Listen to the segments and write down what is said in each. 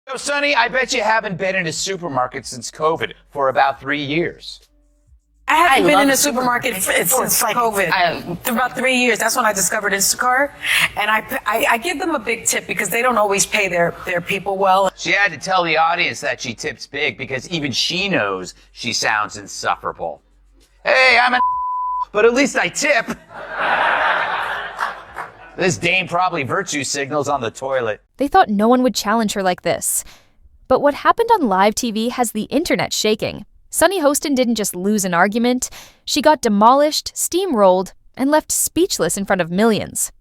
So, Sunny, I bet you haven't been in a supermarket since COVID for about 3 years. I haven't been in a supermarket since like COVID. For about 3 years. That's when I discovered Instacart. And I give them a big tip because they don't always pay their people well. She had to tell the audience that she tips big because even she knows she sounds insufferable. Hey, I'm an but at least I tip. This dame probably virtue signals on the toilet. They thought no one would challenge her like this. But what happened on live TV has the internet shaking. Sunny Hostin didn't just lose an argument, she got demolished, steamrolled, and left speechless in front of millions.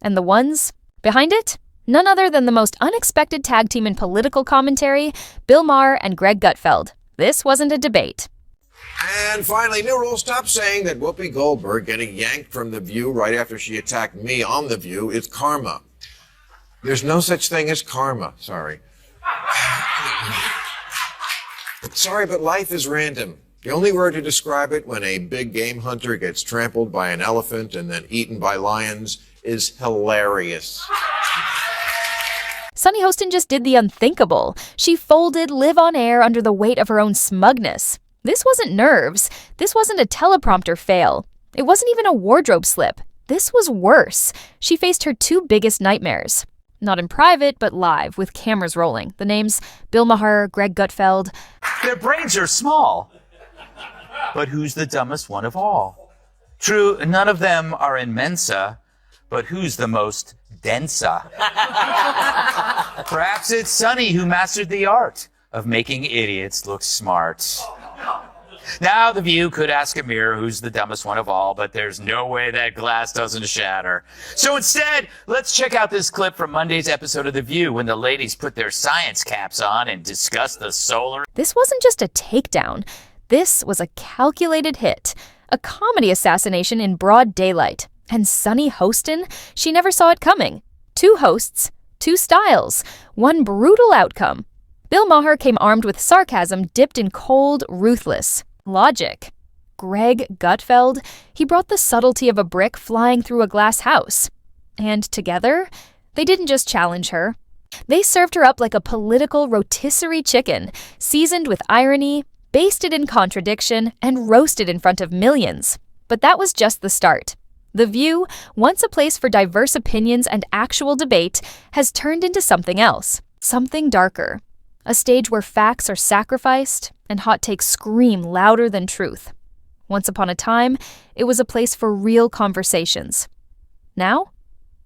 And the ones behind it? None other than the most unexpected tag team in political commentary, Maher and Gutfeld. This wasn't a debate. And finally, new rule, stop saying that Whoopi Goldberg getting yanked from The View right after she attacked me on The View is karma. There's no such thing as karma, sorry. Sorry, but life is random. The only word to describe it when a big game hunter gets trampled by an elephant and then eaten by lions is hilarious. Sunny Hostin just did the unthinkable. She folded live on air under the weight of her own smugness. This wasn't nerves. This wasn't a teleprompter fail. It wasn't even a wardrobe slip. This was worse. She faced her two biggest nightmares. Not in private, but live, with cameras rolling. The names Maher, Gutfeld. Their brains are small. But who's the dumbest one of all? True, none of them are in Mensa, but who's the most densa? Perhaps it's Sunny who mastered the art of making idiots look smart. Now, The View could ask a mirror who's the dumbest one of all, but there's no way that glass doesn't shatter. So instead, let's check out this clip from Monday's episode of The View when the ladies put their science caps on and discuss the solar... This wasn't just a takedown. This was a calculated hit. A comedy assassination in broad daylight. And Sunny Hostin, she never saw it coming. Two hosts, two styles, one brutal outcome. Maher came armed with sarcasm dipped in cold, ruthless logic. Gutfeld, he brought the subtlety of a brick flying through a glass house. And together, they didn't just challenge her. They served her up like a political rotisserie chicken, seasoned with irony, basted in contradiction, and roasted in front of millions. But that was just the start. The View, once a place for diverse opinions and actual debate, has turned into something else, something darker. A stage where facts are sacrificed and hot takes scream louder than truth. Once upon a time, it was a place for real conversations. Now,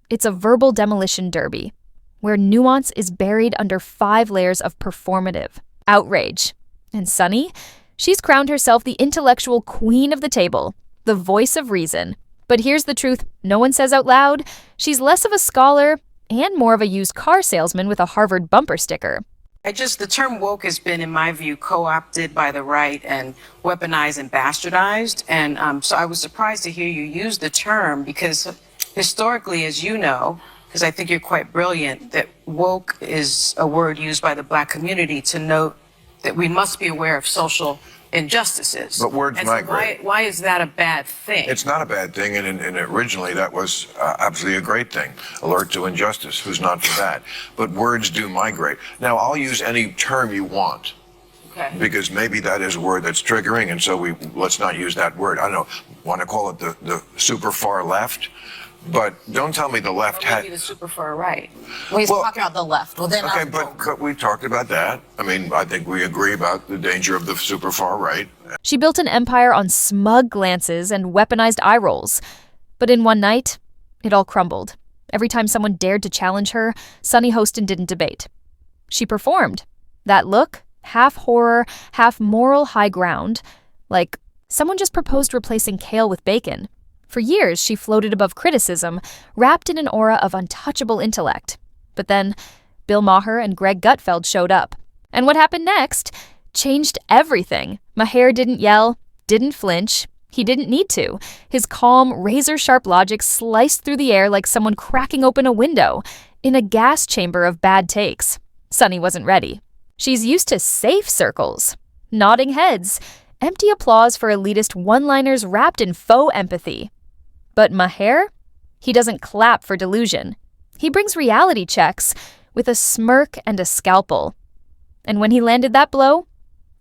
it's a verbal demolition derby, where nuance is buried under 5 layers of performative outrage. And Sunny, she's crowned herself the intellectual queen of the table, the voice of reason. But here's the truth no one says out loud. She's less of a scholar and more of a used car salesman with a Harvard bumper sticker. The term woke has been, in my view, co-opted by the right and weaponized and bastardized. And so I was surprised to hear you use the term because historically, as you know, because I think you're quite brilliant, that woke is a word used by the Black community to note that we must be aware of social injustices. But words and so migrate. Why is that a bad thing? It's not a bad thing, and originally that was absolutely a great thing. Alert to injustice, who's not for that? But words do migrate. Now, I'll use any term you want. Okay. Because maybe that is a word that's triggering, and so let's not use that word. I don't know, want to call it the super far left? But don't tell me the left or maybe the super far right. Well, he's talking about the left. Well, then okay, but we talked about that. I mean, I think we agree about the danger of the super far right. She built an empire on smug glances and weaponized eye rolls. But in one night, it all crumbled. Every time someone dared to challenge her, Sunny Hostin didn't debate. She performed. That look, half horror, half moral high ground, like someone just proposed replacing kale with bacon. For years, she floated above criticism, wrapped in an aura of untouchable intellect. But then, Maher and Gutfeld showed up. And what happened next changed everything. Maher didn't yell, didn't flinch. He didn't need to. His calm, razor-sharp logic sliced through the air like someone cracking open a window in a gas chamber of bad takes. Sunny wasn't ready. She's used to safe circles, nodding heads, empty applause for elitist one-liners wrapped in faux empathy. But Maher? He doesn't clap for delusion. He brings reality checks with a smirk and a scalpel. And when he landed that blow,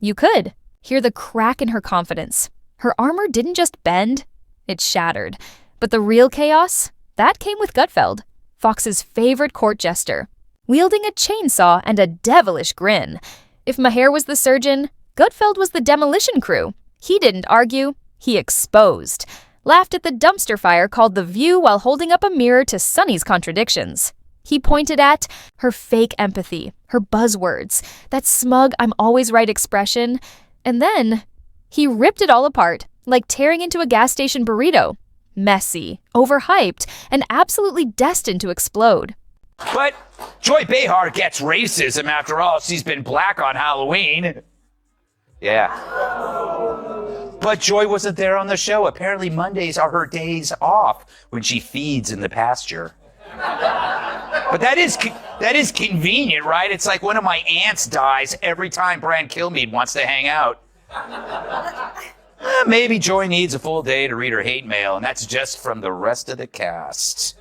you could hear the crack in her confidence. Her armor didn't just bend, it shattered. But the real chaos, that came with Gutfeld, Fox's favorite court jester, wielding a chainsaw and a devilish grin. If Maher was the surgeon, Gutfeld was the demolition crew. He didn't argue, he exposed. Laughed at the dumpster fire called The View while holding up a mirror to Sunny's contradictions. He pointed at her fake empathy, her buzzwords, that smug I'm always right expression, and then he ripped it all apart, like tearing into a gas station burrito. Messy, overhyped, and absolutely destined to explode. But Joy Behar gets racism after all. She's been black on Halloween. Yeah. But Joy wasn't there on the show. Apparently Mondays are her days off when she feeds in the pasture. But that is convenient, right? It's like one of my aunts dies every time Brian Kilmeade wants to hang out. Maybe Joy needs a full day to read her hate mail, and that's just from the rest of the cast.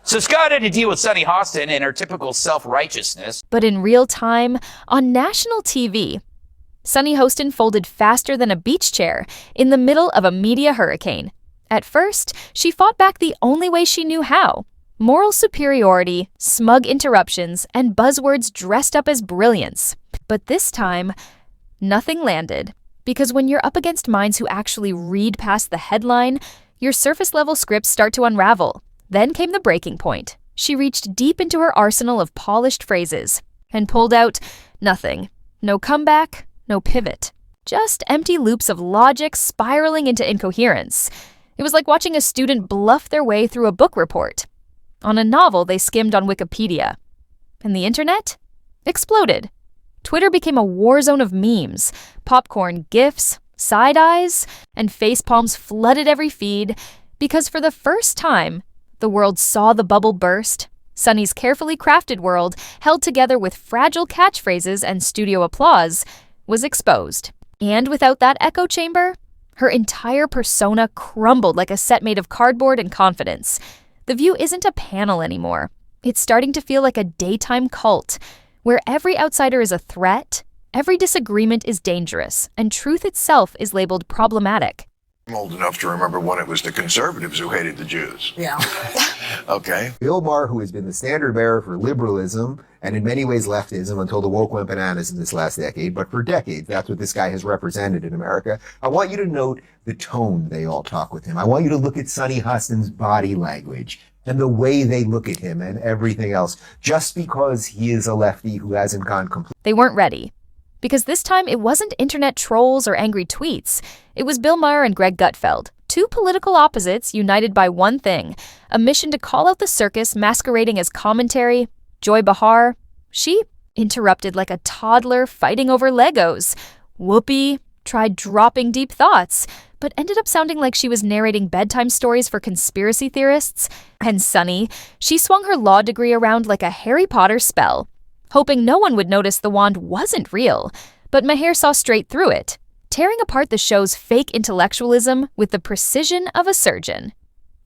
So Scott had to deal with Sunny Hostin and her typical self-righteousness. But in real time, on national TV, Sunny Hostin folded faster than a beach chair in the middle of a media hurricane. At first, she fought back the only way she knew how. Moral superiority, smug interruptions, and buzzwords dressed up as brilliance. But this time, nothing landed. Because when you're up against minds who actually read past the headline, your surface-level scripts start to unravel. Then came the breaking point. She reached deep into her arsenal of polished phrases and pulled out nothing. No comeback, no pivot. Just empty loops of logic spiraling into incoherence. It was like watching a student bluff their way through a book report. On a novel they skimmed on Wikipedia. And the internet exploded. Twitter became a war zone of memes, popcorn gifs, side-eyes, and facepalms flooded every feed because for the first time, the world saw the bubble burst. Sunny's carefully crafted world, held together with fragile catchphrases and studio applause, was exposed. And without that echo chamber, her entire persona crumbled like a set made of cardboard and confidence. The View isn't a panel anymore. It's starting to feel like a daytime cult, where every outsider is a threat, every disagreement is dangerous, and truth itself is labeled problematic. I'm old enough to remember when it was the conservatives who hated the Jews. Yeah. Okay. Bill Maher, who has been the standard bearer for liberalism and in many ways leftism until the woke went bananas in this last decade, but for decades, that's what this guy has represented in America. I want you to note the tone they all talk with him. I want you to look at Sunny Hostin's body language and the way they look at him and everything else, just because he is a lefty who hasn't gone completely. They weren't ready. Because this time it wasn't internet trolls or angry tweets. It was Bill Maher and Greg Gutfeld, two political opposites united by one thing, a mission to call out the circus masquerading as commentary. Joy Behar, she interrupted like a toddler fighting over Legos. Whoopi tried dropping deep thoughts, but ended up sounding like she was narrating bedtime stories for conspiracy theorists. And Sunny, she swung her law degree around like a Harry Potter spell, hoping no one would notice the wand wasn't real. But Maher saw straight through it, tearing apart the show's fake intellectualism with the precision of a surgeon.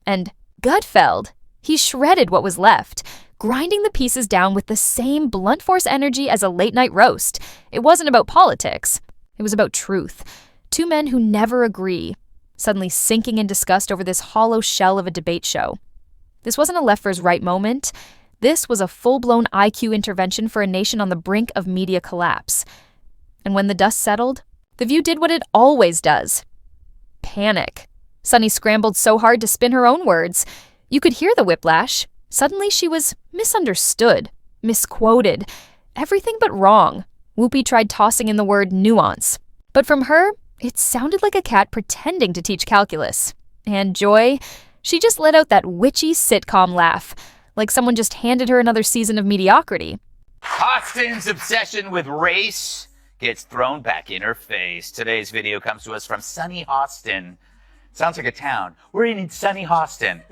And Gutfeld, he shredded what was left, grinding the pieces down with the same blunt force energy as a late-night roast. It wasn't about politics. It was about truth. Two men who never agree, suddenly sinking in disgust over this hollow shell of a debate show. This wasn't a left versus right moment. This was a full-blown IQ intervention for a nation on the brink of media collapse. And when the dust settled, The View did what it always does. Panic. Sunny scrambled so hard to spin her own words. You could hear the whiplash. Suddenly she was misunderstood, misquoted, everything but wrong. Whoopi tried tossing in the word nuance. But from her, it sounded like a cat pretending to teach calculus. And Joy, she just let out that witchy sitcom laugh, like someone just handed her another season of mediocrity. Hostin's obsession with race gets thrown back in her face. Today's video comes to us from Sunny Hostin. Sounds like a town. We're in Sunny Hostin.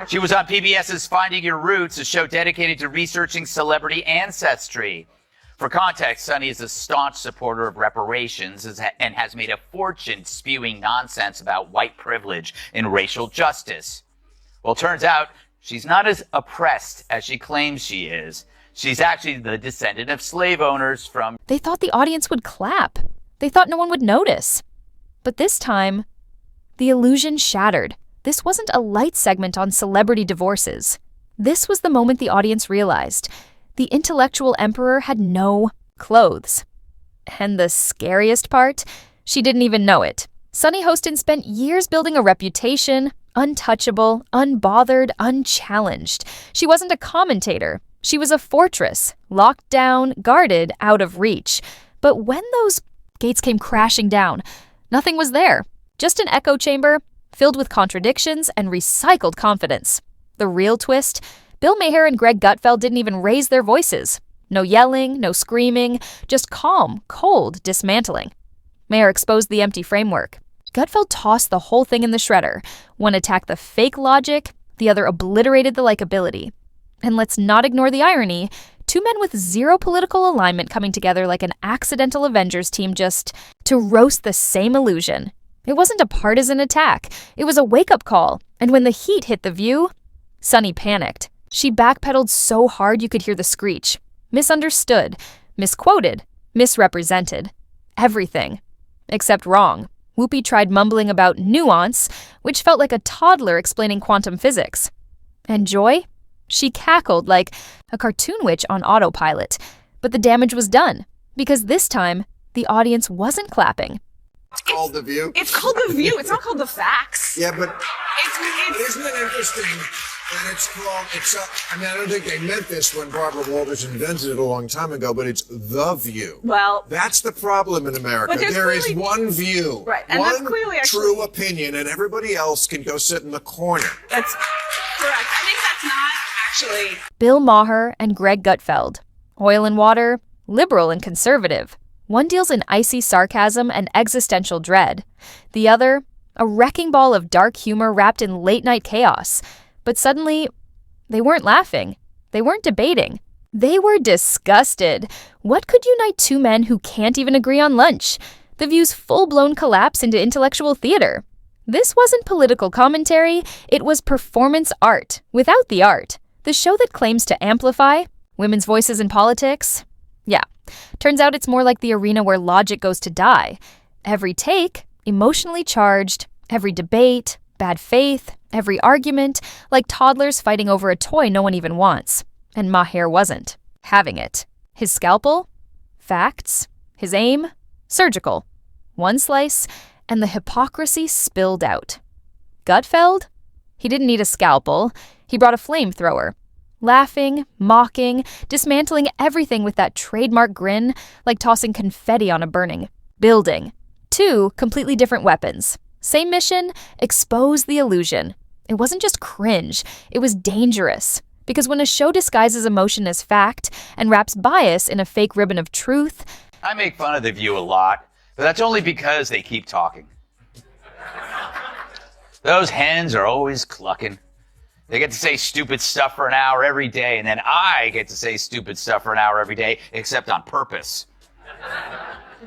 She was on PBS's Finding Your Roots, a show dedicated to researching celebrity ancestry. For context, Sunny is a staunch supporter of reparations and has made a fortune spewing nonsense about white privilege and racial justice. Well, turns out she's not as oppressed as she claims she is. She's actually the descendant of slave owners from... They thought the audience would clap. They thought no one would notice. But this time, the illusion shattered. This wasn't a light segment on celebrity divorces. This was the moment the audience realized the intellectual emperor had no clothes. And the scariest part? She didn't even know it. Sunny Hostin spent years building a reputation, untouchable, unbothered, unchallenged. She wasn't a commentator. She was a fortress, locked down, guarded, out of reach. But when those gates came crashing down, nothing was there. Just an echo chamber filled with contradictions and recycled confidence. The real twist? Bill Maher and Greg Gutfeld didn't even raise their voices. No yelling, no screaming, just calm, cold dismantling. Maher exposed the empty framework. Gutfeld tossed the whole thing in the shredder. One attacked the fake logic, the other obliterated the likability. And let's not ignore the irony, two men with zero political alignment coming together like an accidental Avengers team just to roast the same illusion. It wasn't a partisan attack. It was a wake-up call. And when the heat hit the View, Sunny panicked. She backpedaled so hard you could hear the screech. Misunderstood, misquoted, misrepresented. Everything. Except wrong. Whoopi tried mumbling about nuance, which felt like a toddler explaining quantum physics. And Joy? She cackled like a cartoon witch on autopilot. But the damage was done, because this time, the audience wasn't clapping. It's called The View. It's called The View. It's not called The Facts. Yeah, but It's isn't it interesting that it's called, I don't think they meant this when Barbara Walters invented it a long time ago, but it's The View. well, That's the problem in America. But there's There is clearly- one view, Right, and one that's clearly true opinion, and everybody else can go sit in the corner. that's correct. I think that's not actually. Bill Maher and Greg Gutfeld. Oil and water, liberal and conservative. One deals in icy sarcasm and existential dread. The other, a wrecking ball of dark humor wrapped in late-night chaos. But suddenly, they weren't laughing. They weren't debating. They were disgusted. What could unite two men who can't even agree on lunch? The View's full-blown collapse into intellectual theater. This wasn't political commentary. It was performance art, without the art. The show that claims to amplify women's voices in politics. Yeah, turns out it's more like the arena where logic goes to die. Every take, emotionally charged. Every debate, bad faith. Every argument, like toddlers fighting over a toy no one even wants. And Maher wasn't. Having it. His scalpel? Facts. His aim? Surgical. One slice, and the hypocrisy spilled out. Gutfeld? He didn't need a scalpel. He brought a flamethrower. Laughing, mocking, dismantling everything with that trademark grin, like tossing confetti on a burning building. Two completely different weapons. Same mission, expose the illusion. It wasn't just cringe, it was dangerous. Because when a show disguises emotion as fact and wraps bias in a fake ribbon of truth... I make fun of The View a lot, but that's only because they keep talking. Those hens are always clucking. They get to say stupid stuff for an hour every day, and then I get to say stupid stuff for an hour every day, except on purpose.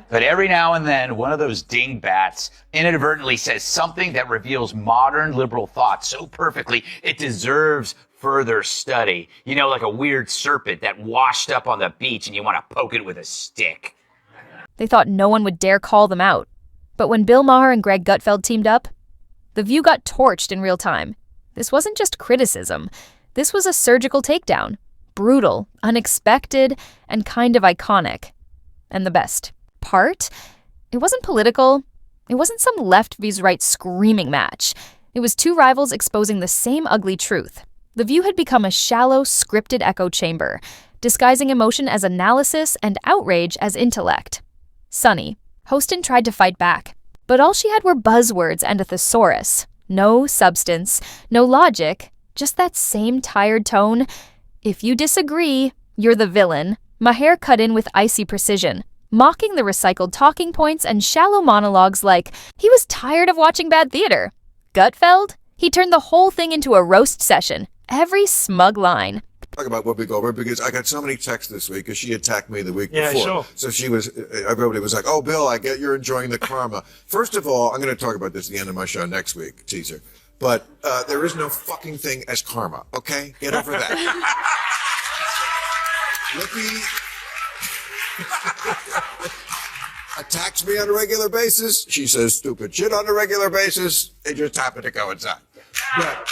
But every now and then, one of those dingbats inadvertently says something that reveals modern liberal thought so perfectly, it deserves further study. You know, like a weird serpent that washed up on the beach and you want to poke it with a stick. They thought no one would dare call them out. But when Bill Maher and Greg Gutfeld teamed up, The View got torched in real time. This wasn't just criticism. This was a surgical takedown. Brutal, unexpected, and kind of iconic. And the best part? It wasn't political. It wasn't some left vs right screaming match. It was two rivals exposing the same ugly truth. The View had become a shallow, scripted echo chamber, disguising emotion as analysis and outrage as intellect. Sunny Hostin tried to fight back, but all she had were buzzwords and a thesaurus. No substance, no logic, just that same tired tone. If you disagree, you're the villain. Maher cut in with icy precision, mocking the recycled talking points and shallow monologues like he was tired of watching bad theater. Gutfeld? He turned the whole thing into a roast session. Every smug line. Talk about Whoopi Goldberg because I got so many texts this week because she attacked me the week Yeah, before. sure. So everybody was like, "Oh, Bill, I get you're enjoying the karma." First of all, I'm going to talk about this at the end of my show next week, teaser. But there is no fucking thing as karma. Okay, get over that. Whoopi attacks me on a regular basis. She says stupid shit on a regular basis. They just happen to coincide. But,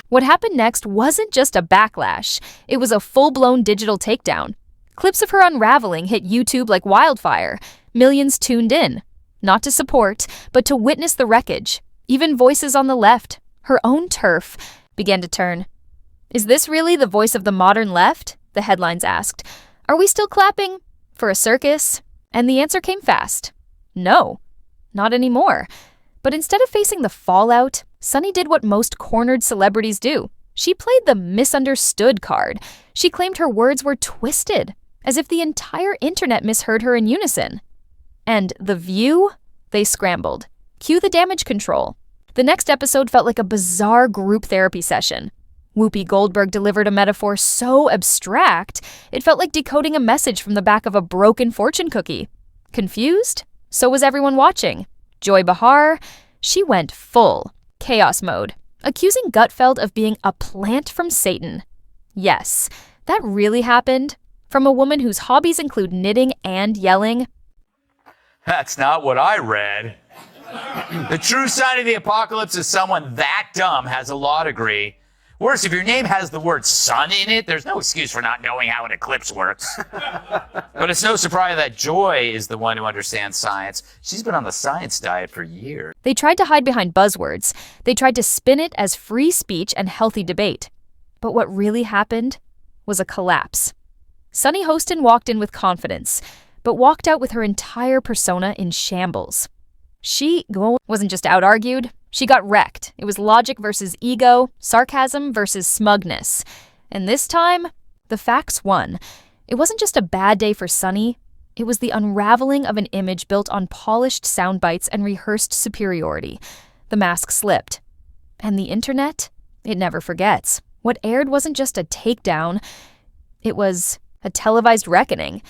What happened next wasn't just a backlash, it was a full-blown digital takedown. Clips of her unraveling hit YouTube like wildfire. Millions tuned in, not to support, but to witness the wreckage. Even voices on the left, her own turf, began to turn. Is this really the voice of the modern left? The headlines asked. Are we still clapping? For a circus? And the answer came fast. No, not anymore. But instead of facing the fallout, Sunny did what most cornered celebrities do. She played the misunderstood card. She claimed her words were twisted, as if the entire internet misheard her in unison. And The View? They scrambled. Cue the damage control. The next episode felt like a bizarre group therapy session. Whoopi Goldberg delivered a metaphor so abstract, it felt like decoding a message from the back of a broken fortune cookie. Confused? So was everyone watching. Joy Behar? She went full chaos mode, accusing Gutfeld of being a plant from Satan. Yes, that really happened. From a woman whose hobbies include knitting and yelling. That's not what I read. The true sign of the apocalypse is someone that dumb has a law degree. Worse, if your name has the word sun in it, there's no excuse for not knowing how an eclipse works. But it's no surprise that Joy is the one who understands science. She's been on the science diet for years. They tried to hide behind buzzwords. They tried to spin it as free speech and healthy debate. But what really happened was a collapse. Sunny Hostin walked in with confidence, but walked out with her entire persona in shambles. She wasn't just out-argued. She got wrecked. It was logic versus ego, sarcasm versus smugness. And this time, the facts won. It wasn't just a bad day for Sunny. It was the unraveling of an image built on polished sound bites and rehearsed superiority. The mask slipped. And the internet? It never forgets. What aired wasn't just a takedown. It was a televised reckoning.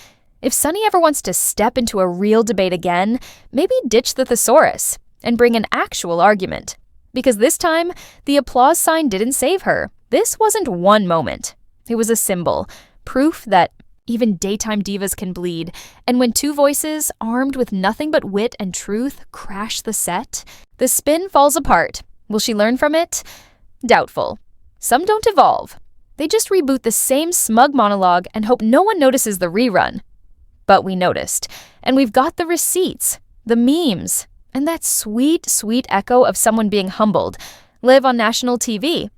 If Sunny ever wants to step into a real debate again, maybe ditch the thesaurus and bring an actual argument. Because this time, the applause sign didn't save her. This wasn't one moment. It was a symbol, proof that even daytime divas can bleed. And when two voices, armed with nothing but wit and truth, crash the set, the spin falls apart. Will she learn from it? Doubtful. Some don't evolve. They just reboot the same smug monologue and hope no one notices the rerun. But we noticed, and we've got the receipts, the memes, and that sweet, sweet echo of someone being humbled, live on national TV,